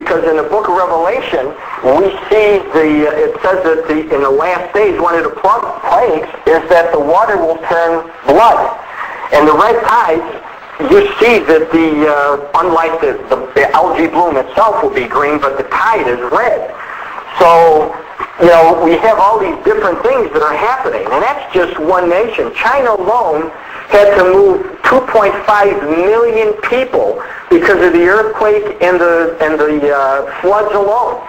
because in the book of Revelation, we see it says that in the last days, one of the plagues is that the water will turn blood. And the red tides, you see that unlike the algae bloom itself will be green, but the tide is red. So, we have all these different things that are happening, and that's just one nation. China alone had to move 2.5 million people because of the earthquake and the floods alone.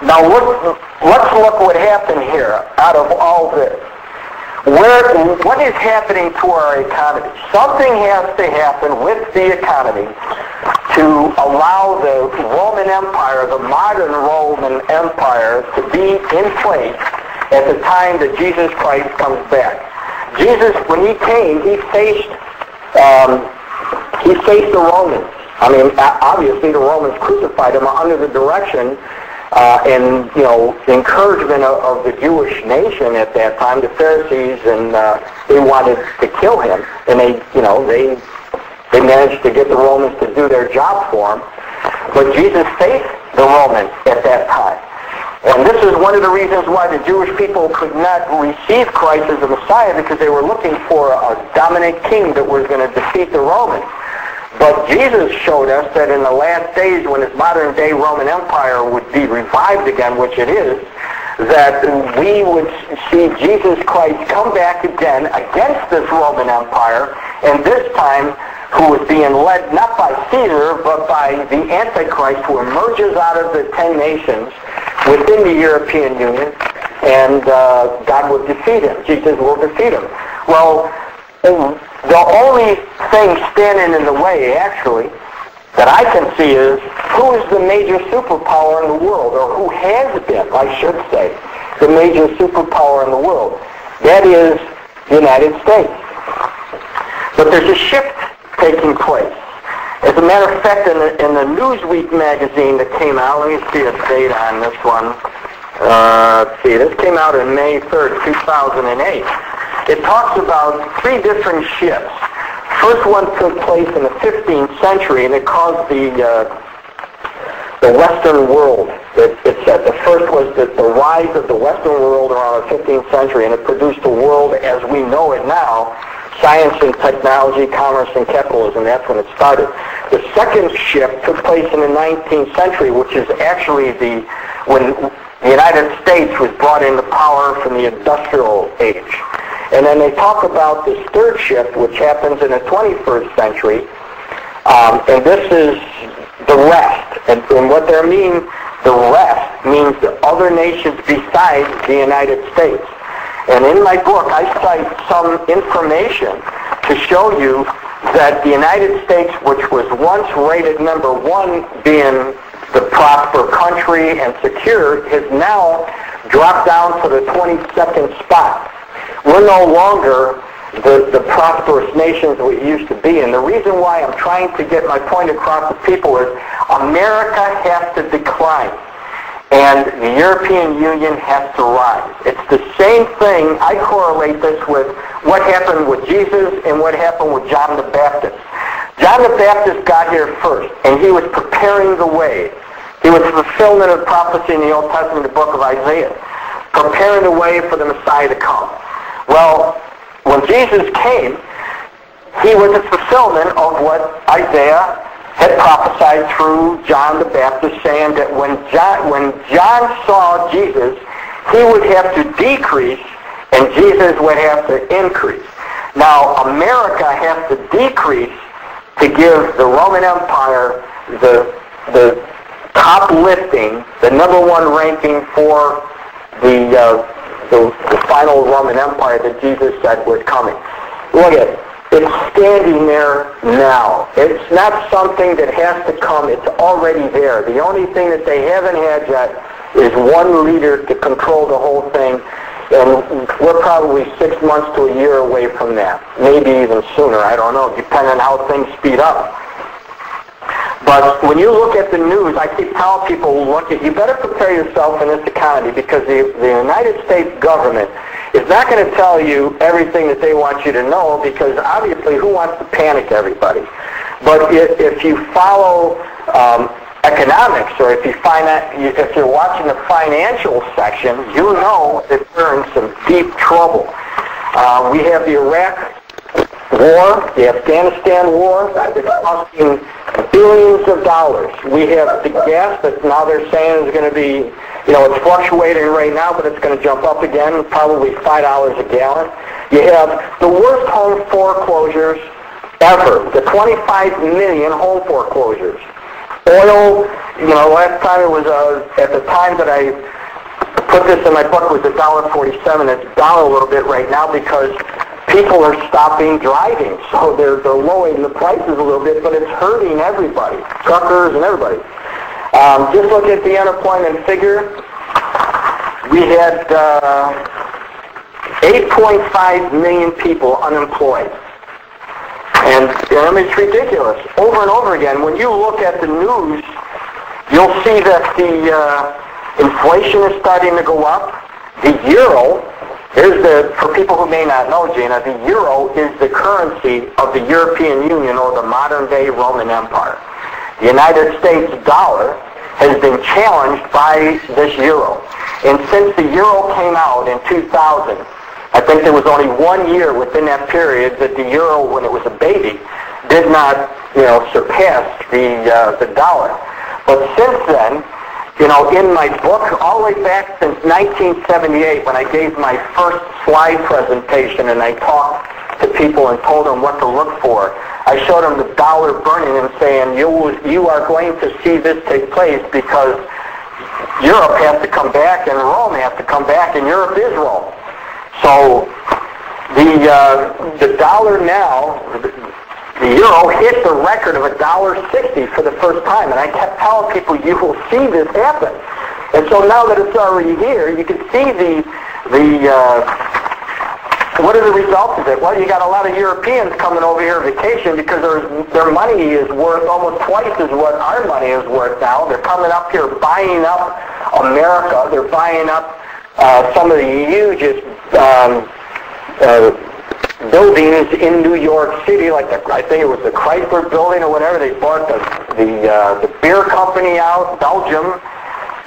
Now let's look what happened here out of all this. What is happening to our economy? Something has to happen with the economy to allow the Roman Empire, the modern Roman Empire, to be in place at the time that Jesus Christ comes back. Jesus, when he came, he faced the Romans. I mean, obviously the Romans crucified him under the direction and encouragement of the Jewish nation at that time, the Pharisees, and they wanted to kill him, and they managed to get the Romans to do their job for him. But Jesus faced the Romans at that time. And this is one of the reasons why the Jewish people could not receive Christ as the Messiah, because they were looking for a dominant king that was going to defeat the Romans. But Jesus showed us that in the last days, when this modern-day Roman Empire would be revived again, which it is, that we would see Jesus Christ come back again against this Roman Empire, and this time who was being led not by Caesar, but by the Antichrist, who emerges out of the 10 nations within the European Union, and God will defeat him. Jesus will defeat him. Well, the only thing standing in the way, actually, that I can see is who is the major superpower in the world, or who has been, I should say, the major superpower in the world. That is the United States. But there's a shift taking place. As a matter of fact, in the Newsweek magazine that came out, let me see a date on this one. Let's see, this came out on May 3rd, 2008. It talks about 3 different shifts. First one took place in the 15th century, and it caused the Western world. It said the first was the rise of the Western world around the 15th century, and it produced the world as we know it now. Science and technology, commerce and capitalism, that's when it started. The second shift took place in the 19th century, which is actually when the United States was brought into power from the industrial age. And then they talk about this third shift, which happens in the 21st century, and this is the rest. And what they mean, the rest, means the other nations besides the United States. And in my book, I cite some information to show you that the United States, which was once rated number 1, being the prosperous country and secure, has now dropped down to the 22nd spot. We're no longer the prosperous nations we used to be. And the reason why I'm trying to get my point across to people is America has to decline, and the European Union has to rise. It's the same thing. I correlate this with what happened with Jesus and what happened with John the Baptist. John the Baptist got here first, and he was preparing the way. He was fulfillment of prophecy in the Old Testament, the book of Isaiah, preparing the way for the Messiah to come. Well, when Jesus came, he was a fulfillment of what Isaiah had prophesied through John the Baptist, saying that when John saw Jesus, he would have to decrease and Jesus would have to increase. Now, America has to decrease to give the Roman Empire the top lifting, the number 1 ranking for the final Roman Empire that Jesus said was coming. Look at it. It's standing there now. It's not something that has to come. It's already there. The only thing that they haven't had yet is one leader to control the whole thing, and we're probably 6 months to a year away from that. Maybe even sooner. I don't know, depending on how things speed up. But when you look at the news, I keep telling people, you better prepare yourself in this economy, because the United States government is not going to tell you everything that they want you to know, because obviously who wants to panic everybody? But if you follow economics, or if you're watching the financial section, you know that we're in some deep trouble. We have the Iraq War, the Afghanistan War, that's costing billions of dollars. We have the gas that now they're saying is going to be, it's fluctuating right now, but it's going to jump up again, probably $5 a gallon. You have the worst home foreclosures ever, the 25 million home foreclosures. Oil, last time it was, at the time that I put this in my book, was $1.47. It's down a little bit right now because people are stopping driving. So they're lowering the prices a little bit, but it's hurting everybody, truckers and everybody. Just look at the unemployment figure. We had 8.5 million people unemployed. And it's ridiculous. Over and over again, when you look at the news, you'll see that the inflation is starting to go up. The euro, for people who may not know, Gina, the euro is the currency of the European Union, or the modern-day Roman Empire. The United States dollar has been challenged by this euro. And since the euro came out in 2000, I think there was only 1 year within that period that the euro, when it was a baby, did not, surpass the dollar. But since then, in my book, all the way back since 1978, when I gave my first slide presentation and I talked to people and told them what to look for, I showed them the dollar burning and saying, you are going to see this take place because Europe has to come back and Rome has to come back, and Europe is Rome. So the dollar now, the euro hit the record of $1.60 for the first time, and I kept telling people, you will see this happen. And so now that it's already here, you can see what are the results of it? Well, you got a lot of Europeans coming over here on vacation because their money is worth almost twice as what our money is worth now. They're coming up here buying up America. They're buying up some of the hugest buildings in New York City, like I think it was the Chrysler Building or whatever. They bought the beer company out. Belgium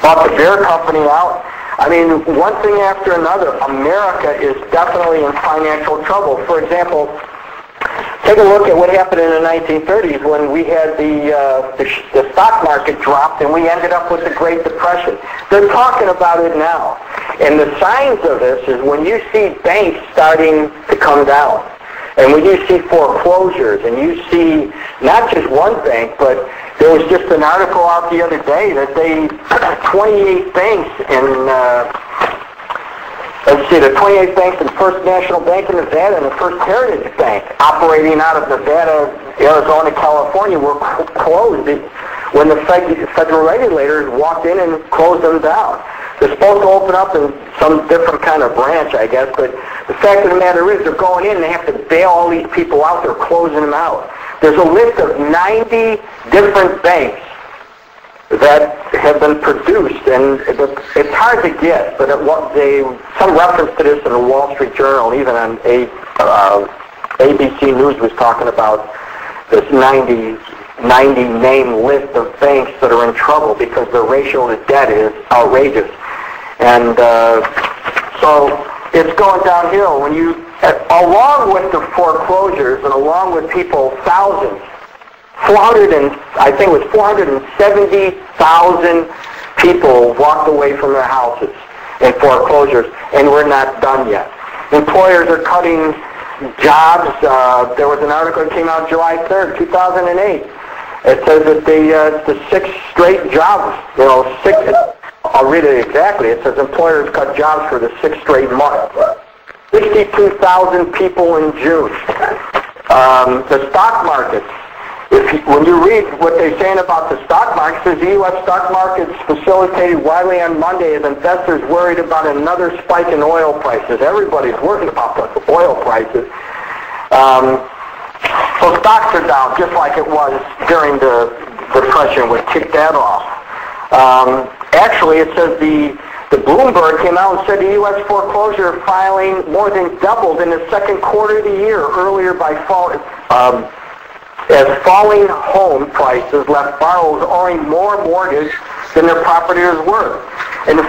bought the beer company out. I mean, one thing after another. America is definitely in financial trouble. For example, take a look at what happened in the 1930s when we had the stock market dropped and we ended up with the Great Depression. They're talking about it now. And the signs of this is when you see banks starting to come down, and when you see foreclosures, and you see not just one bank, but there was just an article out the other day that 28 banks the 28 banks in First National Bank in Nevada and the First Heritage Bank operating out of Nevada, Arizona, California were closed when the federal regulators walked in and closed them down. They're supposed to open up in some different kind of branch, I guess, but the fact of the matter is they're going in and they have to bail all these people out. They're closing them out. There's a list of 90 different banks that have been produced, and it's hard to get, but some reference to this in the Wall Street Journal, even on ABC News was talking about this 90 name list of banks that are in trouble because their ratio to debt is outrageous. And so it's going downhill when along with the foreclosures and along with people, thousands, 470,000 people walked away from their houses in foreclosures, and we're not done yet. Employers are cutting jobs. There was an article that came out July 3rd, 2008. It says that the 6th straight jobs, I'll read it exactly. It says employers cut jobs for the 6th straight month. 62,000 people in June. The stock market. When you read what they're saying about the stock market, it says the U.S. stock market facilitated widely on Monday as investors worried about another spike in oil prices. Everybody's worried about the oil prices. So stocks are down, just like it was during the Depression, which kicked that off. Actually, it says the Bloomberg came out and said the U.S. foreclosure filing more than doubled in the second quarter of the year, earlier by fall. as falling home prices left borrowers owing more mortgage than their property was worth. And the